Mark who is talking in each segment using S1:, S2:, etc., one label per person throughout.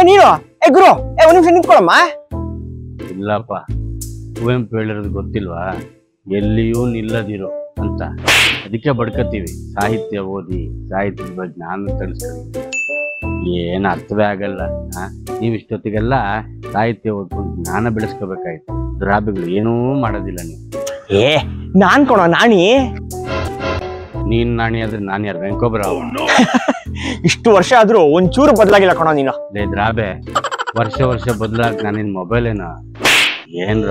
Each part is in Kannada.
S1: ನೀನು ಗುರು ಒಂದ್ ನಿಮಿಷ ನಿಂತ್ಕೊಳಮ್ಮ.
S2: ಇಲ್ಲಪ್ಪ, ಕುವೆಂಪು ಹೇಳಿರೋದು ಗೊತ್ತಿಲ್ವಾ, ಎಲ್ಲಿಯೂ ನಿಲ್ಲದಿರೋ ಅಂತ. ಅದಕ್ಕೆ ಬಡ್ಕತೀವಿ, ಸಾಹಿತ್ಯ ಓದಿ ಸಾಹಿತ್ಯದ ಬಗ್ಗೆ ಜ್ಞಾನ ತಿಳಿಸ್ಕೊಳ್ಳಿ. ಏನು ಅರ್ಥವೇ ಆಗಲ್ಲ. ನೀವು ಇಷ್ಟೊತ್ತಿಗೆಲ್ಲ ಸಾಹಿತ್ಯ ಓದ್ಕೊಂಡು ಜ್ಞಾನ ಬೆಳೆಸ್ಕೋಬೇಕಾಯ್ತು. ದ್ರಾಬಿಗಳು ಏನೂ ಮಾಡೋದಿಲ್ಲ ನೀವು.
S1: ನಾನ್ ಕೊಡೋ ನಾಣಿ.
S2: ನೀನ್ ನಾಣಿ ಆದ್ರೆ ನಾನು ಯಾರು? ವೆಂಕೋಬ್ರಾವ್.
S1: ಇಷ್ಟು ವರ್ಷ ಆದ್ರೂ ಒಂಚೂರು ಬದಲಾಗಿಲ್ಲ ಕಣೋ ನೀನು.
S2: ದ್ರಾಬೆ, ವರ್ಷ ಬದಲಾಗ ನಾನಿನ್ ಮೊಬೈಲ್ ಏನೋ ಏನ್ರ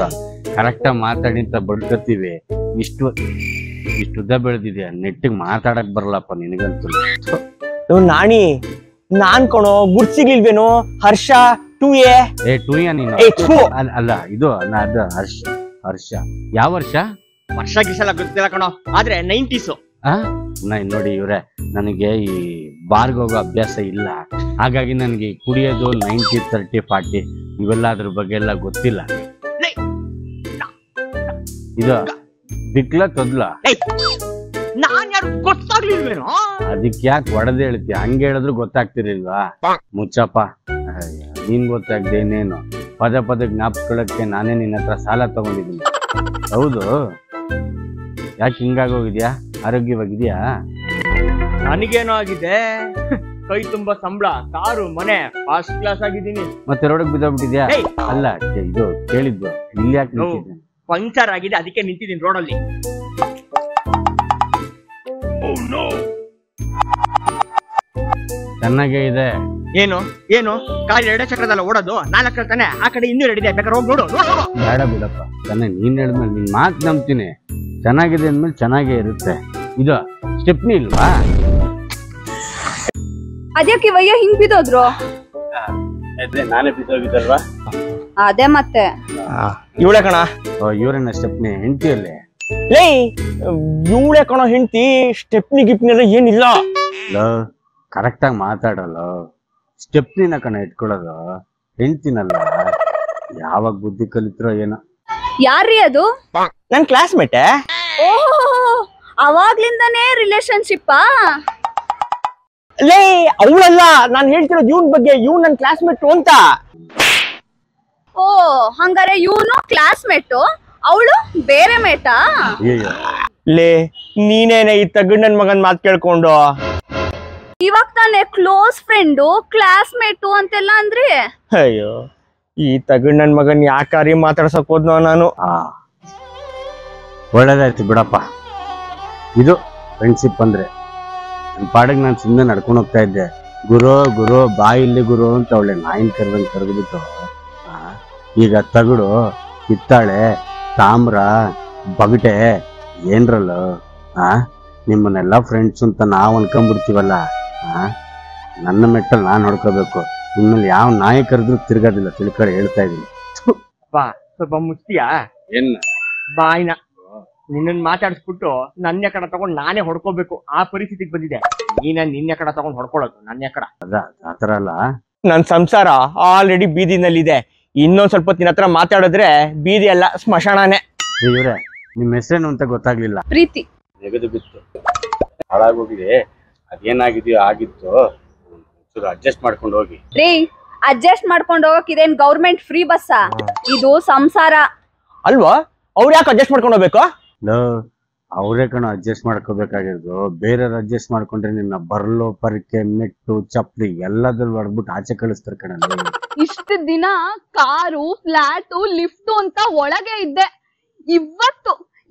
S2: ಕರೆಕ್ಟಾಗಿ ಮಾತಾಡಿ ಅಂತ ಬಡ್ಕತ್ತೀವಿ. ಇಷ್ಟು ಉದ್ದ ಬೆಳೆದಿದ್ಯಾ, ನೆಟ್ಟಿಗೆ ಮಾತಾಡಕ್ ಬರಲ್ಲಪ್ಪ ನಿನಗಂತೂ.
S1: ನಾಣಿ ನಾನ್ ಕಣೋ, ಗುರ್ಸಿಗ್ಲಿಲ್ವೇನೋ? ಹರ್ಷ 2A.
S2: 2A ನೀನು? ಅಲ್ಲ, ಇದು ಅದು ಹರ್ಷ. ಯಾವ ವರ್ಷ?
S1: ವರ್ಷ ಗಿಸಲ್ಲ ಗೊತ್ತಿಲ್ಲ ಕಣೋ, ಆದ್ರೆ 90s.
S2: ನೋಡಿ ಇವ್ರೆ, ನನಗೆ ಈ ಬಾರ್ಗ್ ಹೋಗೋ ಅಭ್ಯಾಸ ಇಲ್ಲ. ಹಾಗಾಗಿ ನನಗೆ ಕುಡಿಯೋದು 90, 30, 40 ಇವೆಲ್ಲ ಅದ್ರ ಬಗ್ಗೆ ಎಲ್ಲ ಗೊತ್ತಿಲ್ಲ. ಇದು ದಿಕ್ಲ ತೊದ್ಲ ಅದಕ್ಕೆ ಯಾಕೆ ಹೊಡೆದ್ ಹೇಳ್ತೀಯ? ಹಂಗೆ ಹೇಳಿದ್ರು ಗೊತ್ತಾಗ್ತಿರ್ಲಿಲ್ವಾ? ಮುಚ್ಚಪ್ಪ, ನೀನ್ ಗೊತ್ತಾಗ್ದೇನೇನು. ಪದ ಜ್ಞಾಪಕಕ್ಕೆ ನಾನೇ ನಿನ್ನ ಹತ್ರ ಸಾಲ ತಗೊಂಡಿದ್ದೀನಿ. ಹೌದು, ಯಾಕೆ ಹಿಂಗಾಗೋಗಿದ್ಯಾ? ಆರೋಗ್ಯವಾಗಿದ್ಯಾ?
S1: ನನಗೇನೋ ಆಗಿದೆ, ಕೈ ತುಂಬಾ ಸಂಬಳ, ಕಾರು, ಮನೆ, ಫಸ್ಟ್ ಕ್ಲಾಸ್ ಆಗಿದ್ದೀನಿ.
S2: ಮತ್ತೆ ರೋಡಕ್ ಬಿದ್ದೋಗ್ಬಿಟ್ಟಿದ್ಯಾ? ಅಲ್ಲ, ಇದು ಕೇಳಿದ್ದು ಇಲ್ಲಿ ಯಾಕೆ ನಿಂತಿದ್ದೆ?
S1: ಪಂಚರ್ ಆಗಿದೆ, ಅದಕ್ಕೆ ನಿಂತಿದ್ದೀನಿ ರೋಡಲ್ಲಿ.
S2: ಚೆನ್ನಾಗೇ ಇದೆ.
S1: ಏನು ಕಾರ್ 2 ಚಕ್ರದಲ್ಲ ಓಡೋದು, 4 ತಾನೆ. ಆ ಕಡೆ ಇನ್ನೂ 2 ಇದೆ, ಬೇಕಾದ್ರೆ ಹೋಗಿ ನೋಡು.
S2: ಬೇಡ ಬಿಡಪ್ಪ, ಚೆನ್ನಾಗಿ ನೀನ್ ಹೇಳಿದ್ಮೇಲೆ ನಿನ್ ಮಾತು ನಂಬ್ತೀನಿ. ಚೆನ್ನಾಗಿದೆ ಅಂದ್ಮೇಲೆ ಚೆನ್ನಾಗೇ ಇರುತ್ತೆ. ಇದು ಸ್ಟೆಪ್ನಿ ಇಲ್ವಾ?
S3: ಅದ್ಯಾಕೆ ವಯ್ಯ ಹಿಂಗ್ ಬಿದ್ದೋದ್ರು?
S2: ನಾನೇ ಬಿದ್ದೋಗಿದ್ದಲ್ವಾ?
S3: ಅದೇ ಮತ್ತೆ
S1: ಇವಳೆ ಕಣ.
S2: ಇವ್ರೇನ ಸ್ಟೆಪ್ನಿ ಹೆಂಡತಿಯಲ್ಲಿ?
S1: ಲೇ, ಇವಳೆ ಕಣ ಹೆಂಡತಿ. ಸ್ಟೆಪ್ನಿ ಗಿಪ್ನಿ ಎಲ್ಲ ಏನಿಲ್ಲ.
S2: ಕರೆಕ್ಟಾಗಿ ಮಾತಾಡಲ್ಲ. ಸ್ಟೆಪ್ನಿನ ಕಣ ಇಟ್ಕೊಳ್ಳೋದು, ಹೆಂಡ್ತಿನಲ್ಲ. ಯಾವಾಗ ಬುದ್ಧಿ ಕಲಿತ್ರೋ ಏನೋ.
S3: ಯಾರ್ರೀ ಅದು?
S1: ನನ್ ಕ್ಲಾಸ್ಮೇಟ್.
S3: ಓಹೋ, ಅವಾಗ್ಲಿಂದಾನೇ ರಿಲೇಶನ್ಶಿಪ್?
S1: ಲೇ, ಅವಳಲ್ಲ ನಾನ್ ಹೇಳ್ತಿರೋದು ಇವನ್ ಬಗ್ಗೆ. ಇವ್ನು ನನ್ ಕ್ಲಾಸ್ಮೇಟ್ ಅಂತ.
S3: ಓ, ಹಂಗಾರೆ ಇವನು ಕ್ಲಾಸ್ಮೇಟ್, ಅವಳು ಬೇರೆ ಮೇಟಾ?
S1: ಲೇ, ನೀನೇನೆ ಈ ತಗಣ್ಣನ್ ಮಗನ್ ಮಾತ್ ಕೇಳ್ಕೊಂಡು
S3: ಇವಾಗ ತಾನೆ ಕ್ಲೋಸ್ ಫ್ರೆಂಡು, ಕ್ಲಾಸ್ಮೇಟು ಅಂತೆಲ್ಲ ಅಂದ್ರಿ.
S1: ಅಯ್ಯೋ, ಈ ತಗಣ್ಣನ್ ಮಗನ್ ಯಾಕಾರಿ ಮಾತಾಡ್ಸಕ್ ಹೋದ್ನೋ ನಾನು.
S2: ಒಳ್ಳೇದಾಯ್ತು ಬಿಡಪ್ಪ. ಇದು ಫ್ರೆಂಡ್ಶಿಪ್ ಅಂದ್ರೆ. ನನ್ನ ಪಾಡಿಗೆ ನಾನು ಸುಮ್ಮನೆ ನಡ್ಕೊಂಡು ಹೋಗ್ತಾ ಇದ್ದೆ. ಗುರು ಬಾ ಇಲ್ಲಿ ಗುರು ಅಂತ ಅವಳೆ ನಾಯಿನ್ ಕರೆದಂಗೆ ಕರೆದ್ಬಿಟ್ಟು, ಈಗ ತಗಡು, ಕಿತ್ತಾಳೆ, ತಾಮ್ರ, ಬಗಟೆ ಏನ್ರಲ್ಲ. ನಿಮ್ಮನ್ನೆಲ್ಲ ಫ್ರೆಂಡ್ಸ್ ಅಂತ ನಾವು ಅನ್ಕೊಂಡ್ಬಿಡ್ತೀವಲ್ಲ. ನನ್ನ ಮೆಟ್ಟಲ್ಲಿ ನಾನು ಹೊಡ್ಕೋಬೇಕು. ನಿಮ್ಮಲ್ಲಿ ಯಾವ ನಾಯಿ ಕರೆದ್ರು ತಿರ್ಗೋದಿಲ್ಲ, ತಿಳ್ಕಡೆ ಹೇಳ್ತಾ ಇದೀನಿ.
S1: ಬಾ, ಸ್ವಲ್ಪ ಮುಚ್ತೀಯಾ?
S2: ಏನ್
S1: ಬಾಯ್ನ ನಿನ್ನನ್ ಮಾತಾಡಿಸ್ಬಿಟ್ಟು ನನ್ನ ಕಡೆ ತಗೊಂಡ್ ನಾನೇ ಹೊಡ್ಕೋಬೇಕು, ಆ ಪರಿಸ್ಥಿತಿಗೆ ಬಂದಿದೆ. ನೀನ ನಿನ್ನೆ ಕಡೆ ತಗೊಂಡ್ ಹೊಡ್ಕೊಳ್ಳೋದು ನನ್ನ ಕಡೆ.
S2: ಆತರ ಅಲ್ಲ,
S1: ನನ್ ಸಂಸಾರ ಆಲ್ರೆಡಿ ಬೀದಿನಲ್ಲಿದೆ. ಇನ್ನೊಂದ್ ಸ್ವಲ್ಪ ಹೊತ್ತಿನ ಹತ್ರ ಮಾತಾಡಿದ್ರೆ ಬೀದಿ ಅಲ್ಲ, ಸ್ಮಶಾನನೇ.
S2: ಇವ್ರೆ, ನಿಮ್ ಹೆಸರೇನು ಅಂತ ಗೊತ್ತಾಗ್ಲಿಲ್ಲ.
S3: ಪ್ರೀತಿ.
S2: ನೆಗದು ಬಿತ್ತು, ಹಾಳಾಗೋಗಿದೆ. ಅದೇನಾಗಿದೆಯೋ ಆಗಿತ್ತು, ಅಡ್ಜಸ್ಟ್ ಮಾಡ್ಕೊಂಡು ಹೋಗಿ.
S3: ರೀ, ಅಡ್ಜಸ್ಟ್ ಮಾಡ್ಕೊಂಡು ಹೋಗಕ್ ಇದೇನ್ ಗೌರ್ಮೆಂಟ್ ಫ್ರೀ ಬಸ್ಸಾ? ಇದು ಸಂಸಾರ
S1: ಅಲ್ವಾ? ಅವ್ರು ಯಾಕೆ ಅಡ್ಜಸ್ಟ್ ಮಾಡ್ಕೊಂಡು ಹೋಗ್ಬೇಕು?
S2: ಅವರೇ ಕಣ ಅಡ್ಜಸ್ಟ್ ಮಾಡ್ಕೋಬೇಕಾಗಿರೋದು. ಬೇರೆಯವ್ರು ಅಡ್ಜಸ್ಟ್ ಮಾಡ್ಕೊಂಡ್ರೆ ನಿನ್ನ ಬರ್ಲೋ, ಪರಿಕೆ, ಮೆಟ್ಟು, ಚಪ್ಪಲಿ ಎಲ್ಲದ್ರಲ್ಲಿ ಹೊಡ್ಬಿಟ್ಟು ಆಚೆ ಕಳಿಸ್ತಾರೆ ಕಣ.
S3: ಇಷ್ಟು ದಿನ ಕಾರು, ಫ್ಲಾಟು, ಲಿಫ್ಟು ಅಂತ ಒಳಗೆ ಇದ್ದೆ.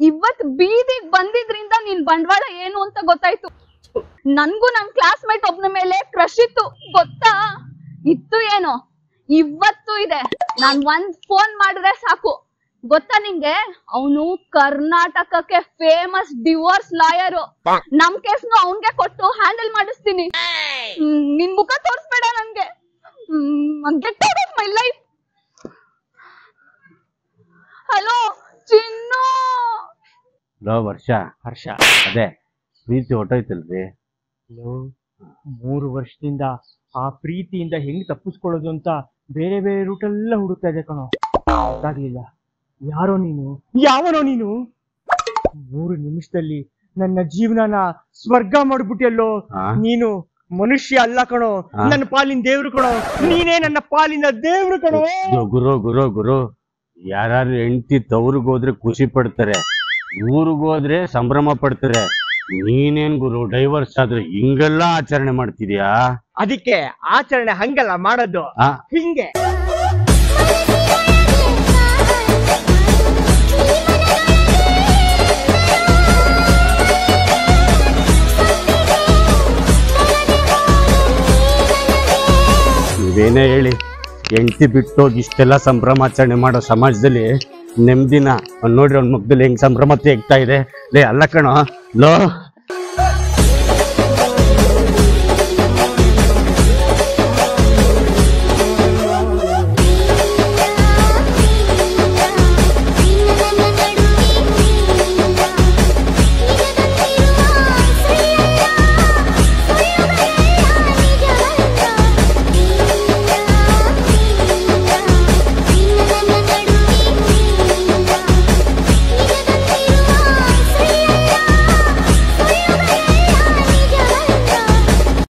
S3: ಇವತ್ತು ಬೀದಿಗೆ ಬಂದಿದ್ರಿಂದ ನಿನ್ ಬಂಡವಾಳ ಏನು ಅಂತ ಗೊತ್ತಾಯ್ತು. ನನ್ಗೂ ನಮ್ ಕ್ಲಾಸ್ಮೇಟ್ ಒಬ್ನ ಮೇಲೆ ಕ್ರಶ್ ಇತ್ತು, ಗೊತ್ತಾ? ಇತ್ತು ಏನೋ, ಇವತ್ತು ಇದೆ. ನಾನ್ ಒಂದ್ ಫೋನ್ ಮಾಡಿದ್ರೆ ಸಾಕು. ಗೊತ್ತಾ ನಿಂಗೆ, ಅವನು ಕರ್ನಾಟಕಕ್ಕೆ ಫೇಮಸ್ ಡಿವೋರ್ಸ್ ಲಾಯರು. ನಮ್ ಕೇಸ್ನು ಅವನ್ಗೆ ಕೊಟ್ಟು ಹ್ಯಾಂಡಲ್ ಮಾಡಿಸ್ತೀನಿ. ನಿನ್ ಮುಖ ತೋರಿಸ್ಬೇಡ ನನ್ಗೆ. Get out of my life. Hello Chinnu.
S2: Harsha ಅದೇ ಪ್ರೀತಿ ಹೊಟ್ಟೋಯ್ತಲ್ರಿ.
S1: 3 ವರ್ಷದಿಂದ ಆ ಪ್ರೀತಿಯಿಂದ ಹೆಂಗ್ ತಪ್ಪಿಸ್ಕೊಳ್ಳೋದು ಅಂತ ಬೇರೆ ಬೇರೆ ರೂಟೆಲ್ಲ ಹುಡುಕ್ತಾ ಇದೆ ಕಣೋ. ಗೊತ್ತಾಗ್ಲಿಲ್ಲ. ಯಾವನೋ ನೀನು 3 ನಿಮಿಷದಲ್ಲಿ ನನ್ನ ಜೀವನನ ಸ್ವರ್ಗ ಮಾಡ್ಬಿಟ್ಟಿಯಲ್ಲೋ ನೀನು. ಮನುಷ್ಯ ಅಲ್ಲ ಕಣೋ, ನನ್ನ ಪಾಲಿನ ದೇವ್ರು ಕಣೋ. ನೀನೇ ನನ್ನ ಪಾಲಿನ ದೇವ್ರು ಕಣೋ.
S2: ಗುರು ಗುರು ಗುರು ಯಾರು ಹೆಂಡತಿ ತವ್ರಿಗೆ ಹೋದ್ರೆ ಖುಷಿ ಪಡ್ತಾರೆ, ಊರಿಗೆ ಹೋದ್ರೆ ಸಂಭ್ರಮ ಪಡ್ತಾರೆ. ನೀನೇನ್ ಗುರು ಡೈವರ್ಸ್ ಆದ್ರೆ ಹಿಂಗೆಲ್ಲ ಆಚರಣೆ ಮಾಡ್ತಿದ್ಯಾ?
S1: ಅದಕ್ಕೆ ಆಚರಣೆ ಹಂಗಲ್ಲ ಮಾಡೋದು, ಹಿಂಗೆ.
S2: ನೀವೇನೇ ಹೇಳಿ, ಹೆಂಡತಿ ಬಿಟ್ಟೋಗಿ ಇಷ್ಟೆಲ್ಲ ಸಂಭ್ರಮಾಚರಣೆ ಮಾಡೋ ಸಮಾಜದಲ್ಲಿ ನೆಮ್ಮದಿನ ನೋಡ್ರಿ ಅವ್ನ ಮುಖದಲ್ಲಿ ಹೆಂಗ್ ಸಂಭ್ರಮ ತೆಗ್ತಾ ಇದೆ. ಲೇ ಅಲ್ಲ ಕಣೋ ಲೋ